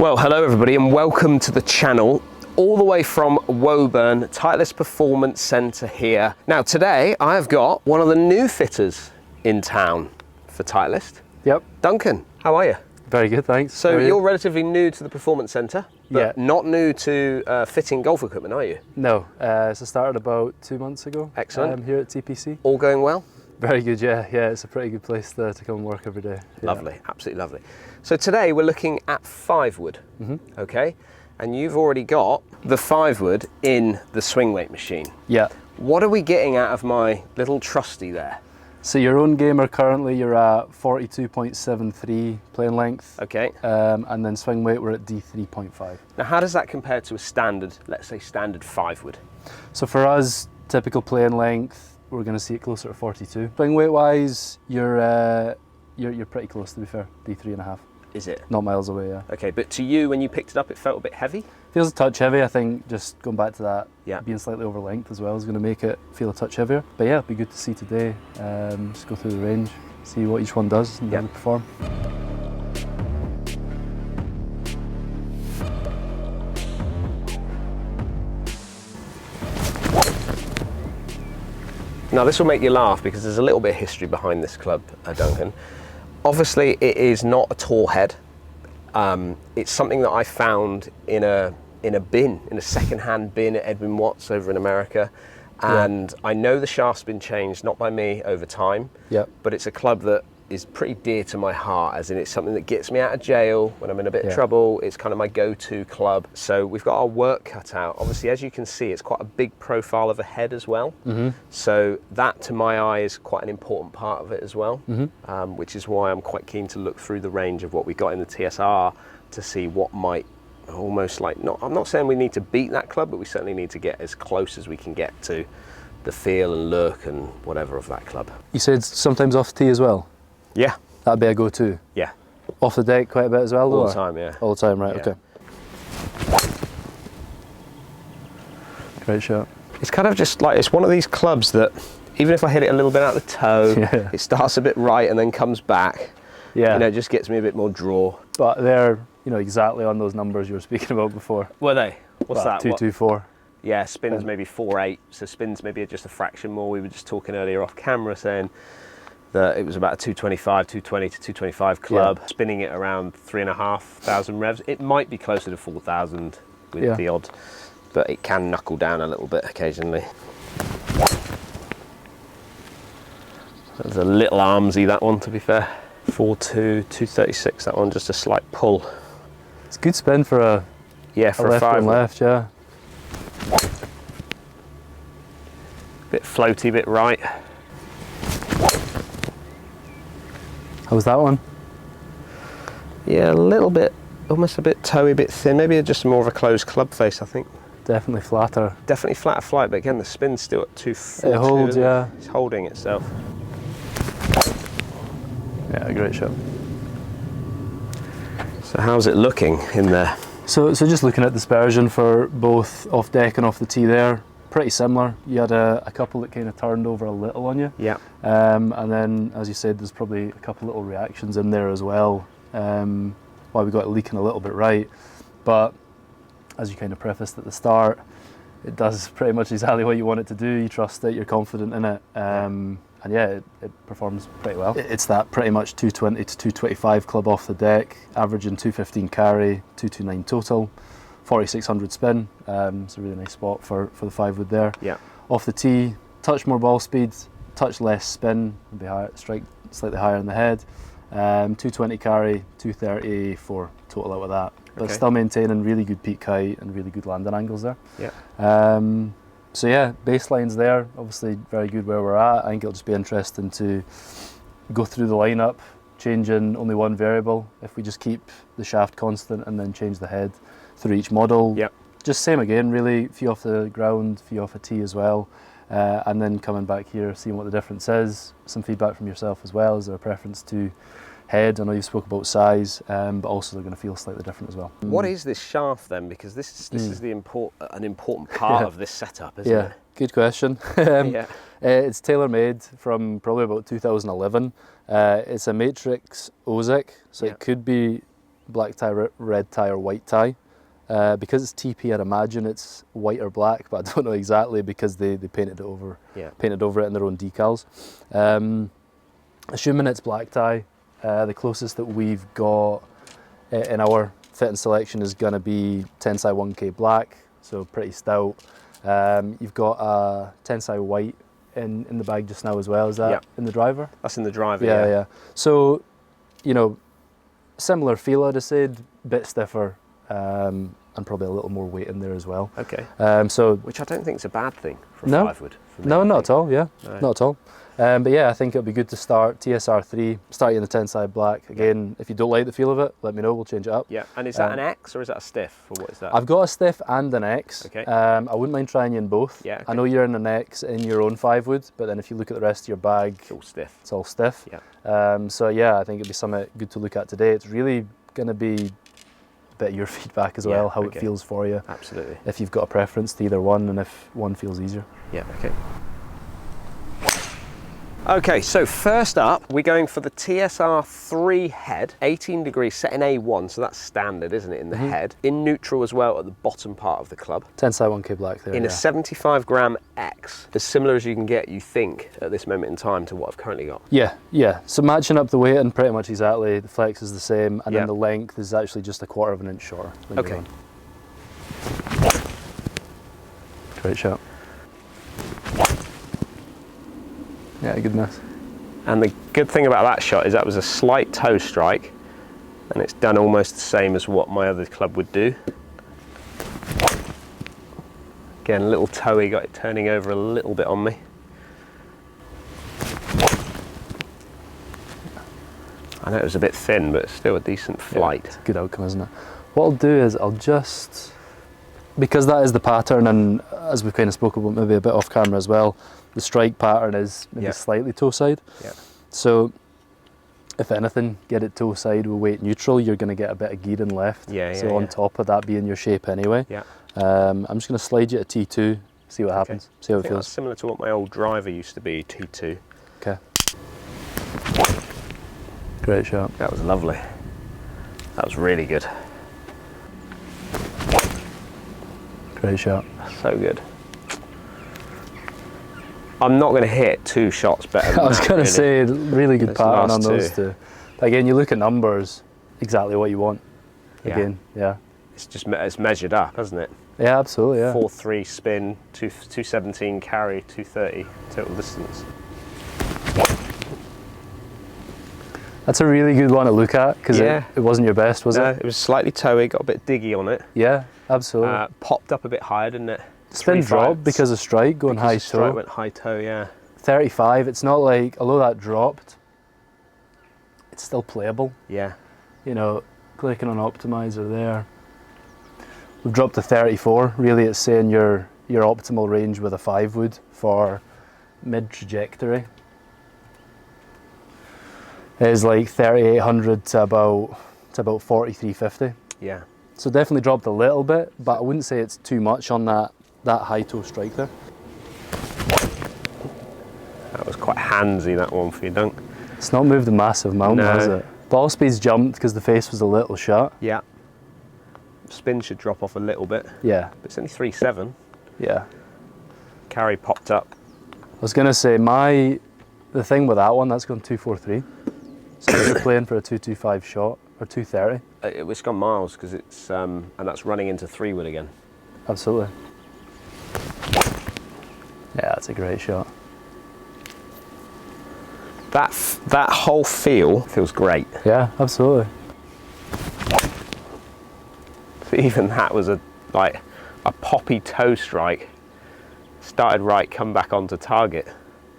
Well, hello everybody and welcome to the channel, all the way from Woburn, Titleist Performance Centre here. Now today I've got one of the new fitters in town for Titleist. Yep. Duncan, how are you? Very good, thanks. So you're relatively new to the Performance Centre, but Yeah. not new to fitting golf equipment, are you? No, so started about 2 months ago. Excellent. Here at TPC. All going well? Very good, yeah. It's a pretty good place to come and work every day. Yeah. Lovely, absolutely lovely. So today we're looking at 5-wood, okay? And you've already got the 5-wood in the swing weight machine. Yeah. What are we getting out of my little trusty there? So your own gamer currently you're at 42.73 plane length. Okay. And then swing weight we're at D3.5. Now how does that compare to a standard, let's say standard 5-wood? So for us, typical plane length, we're going to see it closer to 42. Swing weight wise, you're pretty close, to be fair, D3.5. Is it? Not miles away, yeah. Okay, but to you, when you picked it up, it felt a bit heavy? Feels a touch heavy. I think just going back to that, Yeah. being slightly over length as well is going to make it feel a touch heavier. But yeah, it'd be good to see today. Just go through the range, see what each one does and how they perform. Now this will make you laugh because there's a little bit of history behind this club, Duncan. Obviously it is not a tall head. It's something that I found in a bin, in a second-hand bin at Edwin Watts over in America. And I know the shaft's been changed, not by me, over time. Yep. But it's a club that is pretty dear to my heart, as in it's something that gets me out of jail when I'm in a bit of trouble. It's kind of my go-to club. So we've got our work cut out. Obviously, as you can see, it's quite a big profile of a head as well. So that, to my eye, is quite an important part of it as well, which is why I'm quite keen to look through the range of what we got in the TSR to see what might almost like, I'm not saying we need to beat that club, but we certainly need to get as close as we can get to the feel and look and whatever of that club. You said sometimes off the tee as well? Yeah. That'd be a go-to? Yeah. Off the deck quite a bit as well? All the time, yeah. All the time, right, Yeah. okay. Great shot. It's kind of just like, it's one of these clubs that even if I hit it a little bit out the toe, it starts a bit right and then comes back. Yeah. You know, it just gets me a bit more draw. But they're, exactly on those numbers you were speaking about before. Were they? What's that? 224. Yeah, spins maybe 4.8, so spins maybe just a fraction more. We were just talking earlier off camera saying that it was about a 225, 220 to 225 club, spinning it around 3,500 revs. It might be closer to 4,000 with the odd, but it can knuckle down a little bit occasionally. There's a little armsy, that one, to be fair. 4.2, 236, that one, just a slight pull. It's a good spin for a for a left 5. and left, yeah. Bit floaty, bit right. How was that one? Yeah, a little bit, almost a bit toey, a bit thin. Maybe just more of a closed club face, I think. Definitely flatter. Definitely flatter flight, but again, the spin's still at 240. It holds, yeah. It's holding itself. Yeah, great shot. So how's it looking in there? So just looking at dispersion for both off deck and off the tee there, pretty similar. You had a couple that kind of turned over a little on you. Yeah. And then, as you said, there's probably a couple little reactions in there as well. Why we got it leaking a little bit right. But as you kind of prefaced at the start, it does pretty much exactly what you want it to do. You trust it, you're confident in it. And yeah, it performs pretty well. It's that pretty much 220 to 225 club off the deck, averaging 215 carry, 229 total, 4,600 spin. It's a really nice spot for the 5-wood there. Yeah. Off the tee, touch more ball speed, touch less spin, maybe higher, strike slightly higher in the head. 220 carry, 234 total out of that. But still maintaining really good peak height and really good landing angles there. Yeah. So yeah, baseline's there, obviously very good where we're at. I think it'll just be interesting to go through the lineup, changing only one variable. If we just keep the shaft constant and then change the head through each model. Yep. Just same again, really, few off the ground, few off a tee as well. And then coming back here, seeing what the difference is. Some feedback from yourself as well. Is there a preference to head? I know you spoke about size, but also they're going to feel slightly different as well. What is this shaft then? Because this is an important part of this setup, isn't it? Good question. It's TaylorMade from probably about 2011. It's a matrix OZIC, so it could be black tie, red tie or white tie. Because it's TP, I'd imagine it's white or black, but I don't know exactly because they painted it over it in their own decals. Assuming it's black tie, the closest that we've got in our fitting selection is going to be Tensai 1K black, so pretty stout. You've got a Tensai white in the bag just now as well. Is that in the driver? That's in the driver, yeah. So, you know, similar feel, I'd have said, bit stiffer, and probably a little more weight in there as well. Okay. So, which I don't think is a bad thing for a 5-wood. No, not at all, not at all. But yeah, I think it'll be good to start TSR3, start you in the Tensai black. Again, if you don't like the feel of it, let me know, we'll change it up. Yeah, and is that an X or is that a stiff, or what is that? I've got a stiff and an X. Okay. I wouldn't mind trying you in both. Yeah. Okay. I know you're in an X in your own 5-wood, but then if you look at the rest of your bag, it's all stiff. It's all stiff. Yeah. So yeah, I think it'd be something good to look at today. It's really going to be a bit of your feedback as well, how it feels for you. Absolutely. If you've got a preference to either one, and if one feels easier. Yeah, okay. Okay, so first up, we're going for the TSR3 head, 18 degrees, set in A1, so that's standard, isn't it, in the head. In neutral as well at the bottom part of the club. Tensai 1K black there, in a 75 gram X, as similar as you can get, you think, at this moment in time to what I've currently got. Yeah. So matching up the weight and pretty much exactly, the flex is the same, and then the length is actually just a 1/4 of an inch shorter. Okay. Great shot. Yeah, good miss. And the good thing about that shot is that was a slight toe strike, and it's done almost the same as what my other club would do. Again, a little toey, got it turning over a little bit on me. I know it was a bit thin, but still a decent flight. It's a good outcome, isn't it? What I'll do is I'll just, because that is the pattern, and as we've kind of spoke about maybe a bit off camera as well, the strike pattern is maybe slightly toe side. Yeah. So if anything, get it toe side with weight neutral, you're going to get a bit of gearing left. So on top of that being your shape anyway. Yeah. I'm just going to slide you to T2, see what happens, see how it feels. That's similar to what my old driver used to be, T2. Okay. Great shot. That was lovely. That was really good. Great shot. So good. I'm not going to hit 2 shots better than I was going to say, really good pattern on those 2. But again, you look at numbers, exactly what you want. Again, It's just it's measured up, hasn't it? Yeah, absolutely, 4.3 spin, 217 carry, 230 total distance. That's a really good one to look at, because it wasn't your best, was it? It was slightly toey, got a bit diggy on it. Yeah, absolutely. Popped up a bit higher, didn't it? Spin dropped because of strike, going high toe. Strike went high toe, yeah. 35, it's not like, although that dropped, it's still playable. Yeah. You know, clicking on optimizer there. We've dropped to 34. Really, it's saying your optimal range with a 5-wood for mid trajectory is like 3,800 to about 4,350. Yeah. So definitely dropped a little bit, but I wouldn't say it's too much on that high toe strike there. That was quite handsy, that one for you, dunk. It's not moved a massive amount, has it? Ball speed's jumped because the face was a little shut. Yeah. Spin should drop off a little bit. Yeah. But it's only 3.7. Yeah. Carry popped up. I was going to say, the thing with that one, that's gone 243. So you're playing for a 225 shot, or 230. It's gone miles, because it's, and that's running into 3-wood again. Absolutely. Yeah, that's a great shot. That whole feel feels great. Yeah, absolutely. So even that was a poppy toe strike. Started right, come back onto target.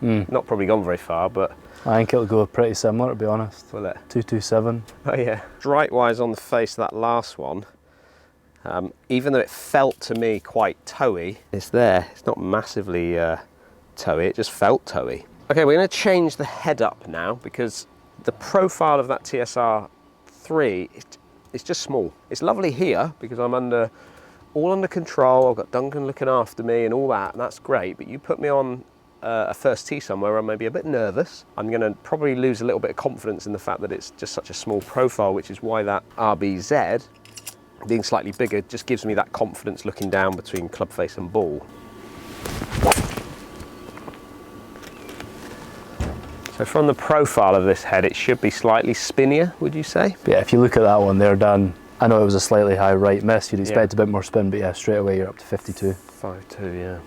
Not probably gone very far, but I think it'll go pretty similar, to be honest. Will it? 227. Oh yeah. Strike-wise on the face of that last one, even though it felt to me quite toey, it's there. It's not massively toey, it just felt toey. Okay, we're going to change the head up now, because the profile of that TSR3 is just small. It's lovely here because I'm all under control. I've got Duncan looking after me and all that, and that's great. But you put me on a first tee somewhere where I may be a bit nervous, I'm going to probably lose a little bit of confidence in the fact that it's just such a small profile, which is why that RBZ, being slightly bigger, just gives me that confidence looking down between club face and ball. So from the profile of this head, it should be slightly spinnier, would you say? Yeah, if you look at that one, they're done. I know it was a slightly high right miss, you'd expect a bit more spin, but yeah, straight away you're up to 52. 5.2, yeah.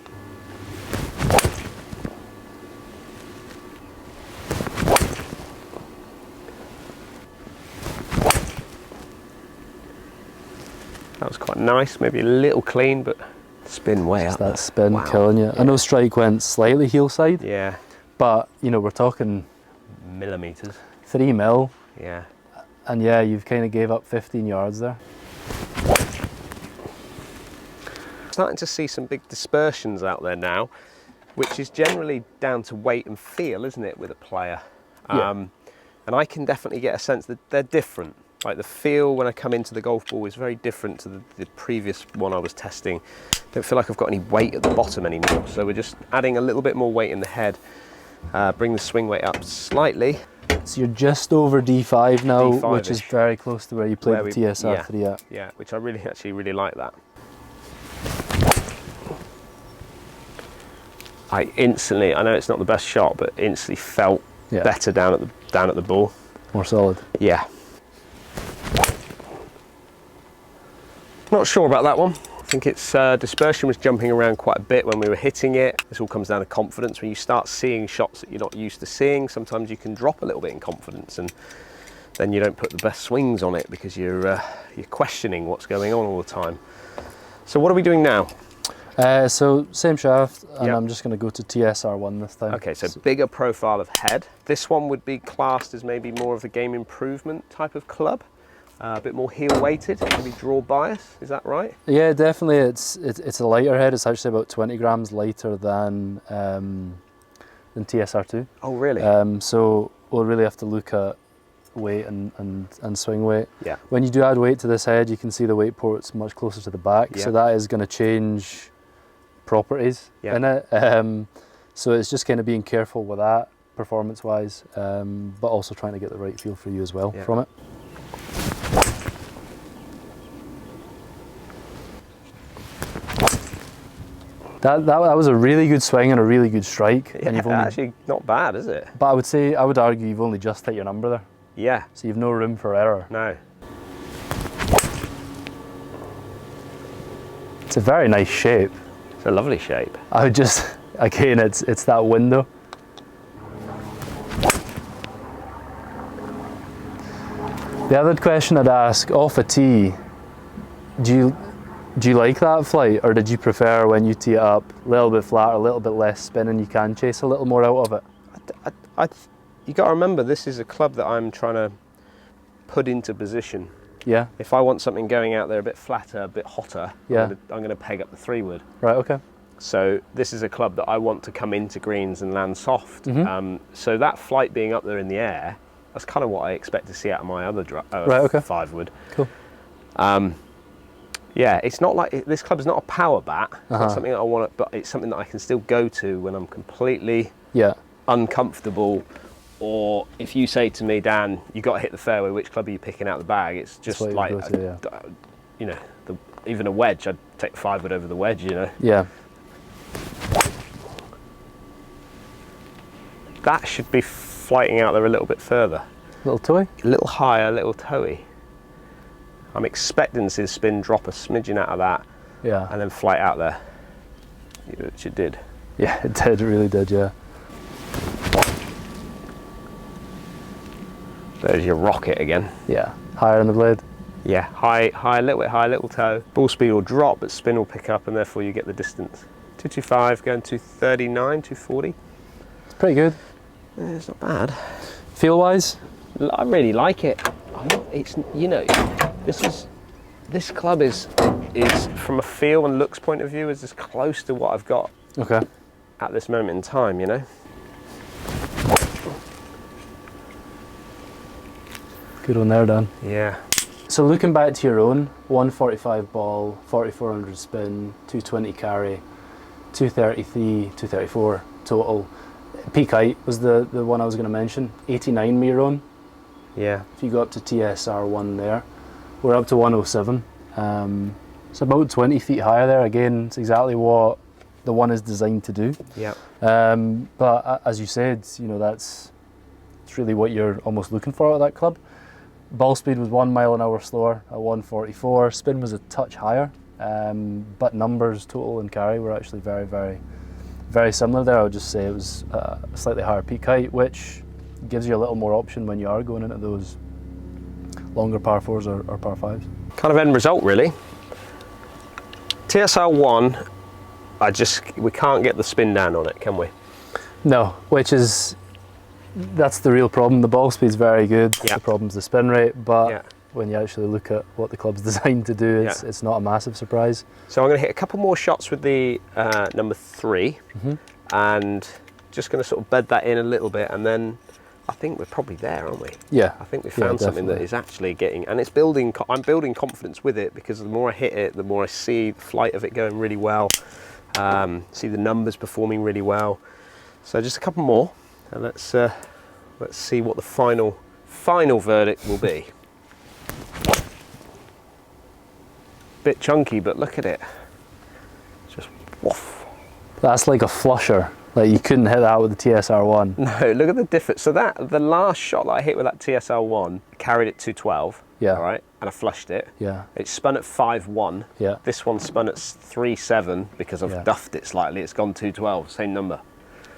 That was quite nice, maybe a little clean, but spin way up. That spin killing you. I know strike went slightly heel side. Yeah. But, you know, we're talking millimeters. 3 mil. Yeah. And yeah, you've kind of gave up 15 yards there. Starting to see some big dispersions out there now, which is generally down to weight and feel, isn't it, with a player? And I can definitely get a sense that they're different. Like the feel when I come into the golf ball is very different to the previous one I was testing. Don't feel like I've got any weight at the bottom anymore. So we're just adding a little bit more weight in the head. Bring the swing weight up slightly. So you're just over D5 now, D5-ish. which is very close to where you played the TSR3 at. Yeah, which I actually really like that. I know it's not the best shot, but instantly felt better down at the ball. More solid. Yeah. Not sure about that one. I think its dispersion was jumping around quite a bit when we were hitting it. This all comes down to confidence. When you start seeing shots that you're not used to seeing, sometimes you can drop a little bit in confidence, and then you don't put the best swings on it because you're questioning what's going on all the time. So what are we doing now? So same shaft, and I'm just going to go to TSR1 this time. Okay, so bigger profile of head. This one would be classed as maybe more of a game improvement type of club. A bit more heel weighted, maybe draw bias, is that right? Yeah, definitely. It's a lighter head. It's actually about 20 grams lighter than TSR2. Oh, really? So we'll really have to look at weight and swing weight. Yeah. When you do add weight to this head, you can see the weight port's much closer to the back, so that is going to change properties in it. So it's just kind of being careful with that performance-wise, but also trying to get the right feel for you as well from it. That was a really good swing and a really good strike. Yeah, and you've only, actually not bad, is it? But I would argue you've only just hit your number there. Yeah. So you've no room for error. No. It's a very nice shape. It's a lovely shape. I would just, again, it's that window. The other question I'd ask, off a tee, do you like that flight, or did you prefer when you tee it up a little bit flatter, a little bit less spin, and you can chase a little more out of it? You got to remember, this is a club that I'm trying to put into position. Yeah. If I want something going out there a bit flatter, a bit hotter, I'm going to peg up the 3-wood. Right. Okay. So this is a club that I want to come into greens and land soft. So that flight being up there in the air, that's kind of what I expect to see out of my other 5-wood. Cool. Yeah, it's not like this club is not a power bat. It's not something that I want, but it's something that I can still go to when I'm completely uncomfortable. Or if you say to me, Dan, you got to hit the fairway. Which club are you picking out of the bag? It's just like, you know, even a wedge. I'd take the 5-wood over the wedge. You know. Yeah. That should be flighting out there a little bit further. A little toey? A little higher, a little toey. I'm expecting to see the spin drop a smidgen out of that, and then flight out there, which it did. Yeah, it did, it really did, yeah. There's your rocket again. Yeah, higher on the blade. Yeah, high, a little bit high, little toe. Ball speed will drop, but spin will pick up, and therefore you get the distance. 225 going to 239, 240. It's pretty good. Yeah, it's not bad. Feel-wise? I really like it. It's, you know, this club is from a feel and looks point of view is as close to what I've got at this moment in time, you know. Good one there, Dan. Yeah. So looking back to your own, 145 ball, 4400 spin, 220 carry, 233, 234. total. Peak height was the one I was going to mention, 89 Miron. Yeah. If you go up to TSR1 there, we're up to 107. It's about 20 feet higher there. Again, it's exactly what the one is designed to do. Yeah. But as you said, you know, it's really what you're almost looking for out of that club. Ball speed was 1 mile an hour slower at 144. Spin was a touch higher, but numbers, total and carry were actually very, very, very similar there. I would just say it was a slightly higher peak height, which gives you a little more option when you are going into those longer par 4s or par 5s. Kind of end result, really. TSR1, we can't get the spin down on it, can we? No, that's the real problem. The ball speed's very good. Yeah. The problem's the spin rate, but Yeah. when you actually look at what the club's designed to do, it's not a massive surprise. So I'm going to hit a couple more shots with the number 3, and just going to sort of bed that in a little bit, and then I think we're probably there, aren't we? Yeah. I think we found something that is actually getting, and it's building. I'm building confidence with it, because the more I hit it, the more I see the flight of it going really well. See the numbers performing really well. So just a couple more, and let's see what the final verdict will be. Bit chunky, but look at it. Just woof. That's like a flusher. Like, you couldn't hit that with the TSR1. No, look at the difference. So the last shot that I hit with that TSR1 carried it 212. Yeah. All right, and I flushed it. Yeah. It spun at 5.1. Yeah. This one spun at 3.7 because I've duffed it slightly. It's gone 212, same number.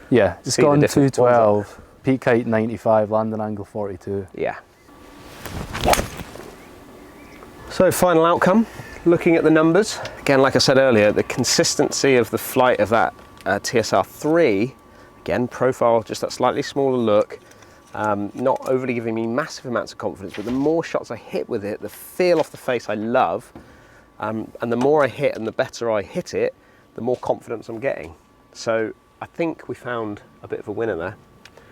Yeah, it's gone 212. Peak height 95, landing angle 42. Yeah. So final outcome, looking at the numbers. Again, like I said earlier, the consistency of the flight of that TSR3, again, profile, just that slightly smaller look, not overly giving me massive amounts of confidence, but the more shots I hit with it, the feel off the face I love, and the more I hit and the better I hit it, the more confidence I'm getting. So I think we found a bit of a winner there.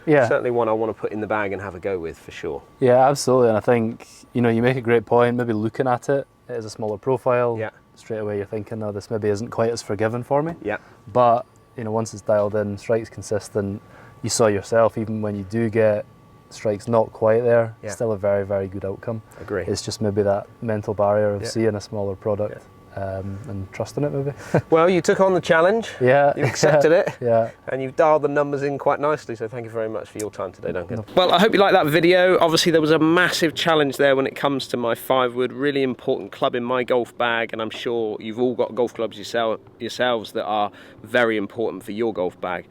Yeah. Certainly one I want to put in the bag and have a go with for sure. Yeah, absolutely. And I think, you know, you make a great point, maybe looking at it as a smaller profile. Yeah. Straight away you're thinking, no, this maybe isn't quite as forgiving for me. Yeah. But, you know, once it's dialed in, strikes consistent, you saw yourself, even when you do get strikes not quite there, still a very, very good outcome. Agree. It's just maybe that mental barrier of seeing a smaller product. And trusting it, maybe. Well, you took on the challenge. Yeah. You accepted it. Yeah. And you've dialed the numbers in quite nicely, so thank you very much for your time today, Duncan. Well, I hope you liked that video. Obviously, there was a massive challenge there when it comes to my 5-wood, really important club in my golf bag, and I'm sure you've all got golf clubs yourselves that are very important for your golf bag.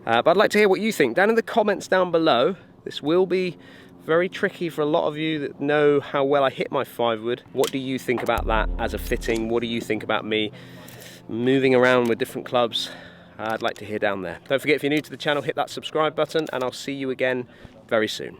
But I'd like to hear what you think. Down in the comments down below, this will be very tricky for a lot of you that know how well I hit my 5-wood. What do you think about that as a fitting? What do you think about me moving around with different clubs? I'd like to hear down there. Don't forget, if you're new to the channel, hit that subscribe button, and I'll see you again very soon.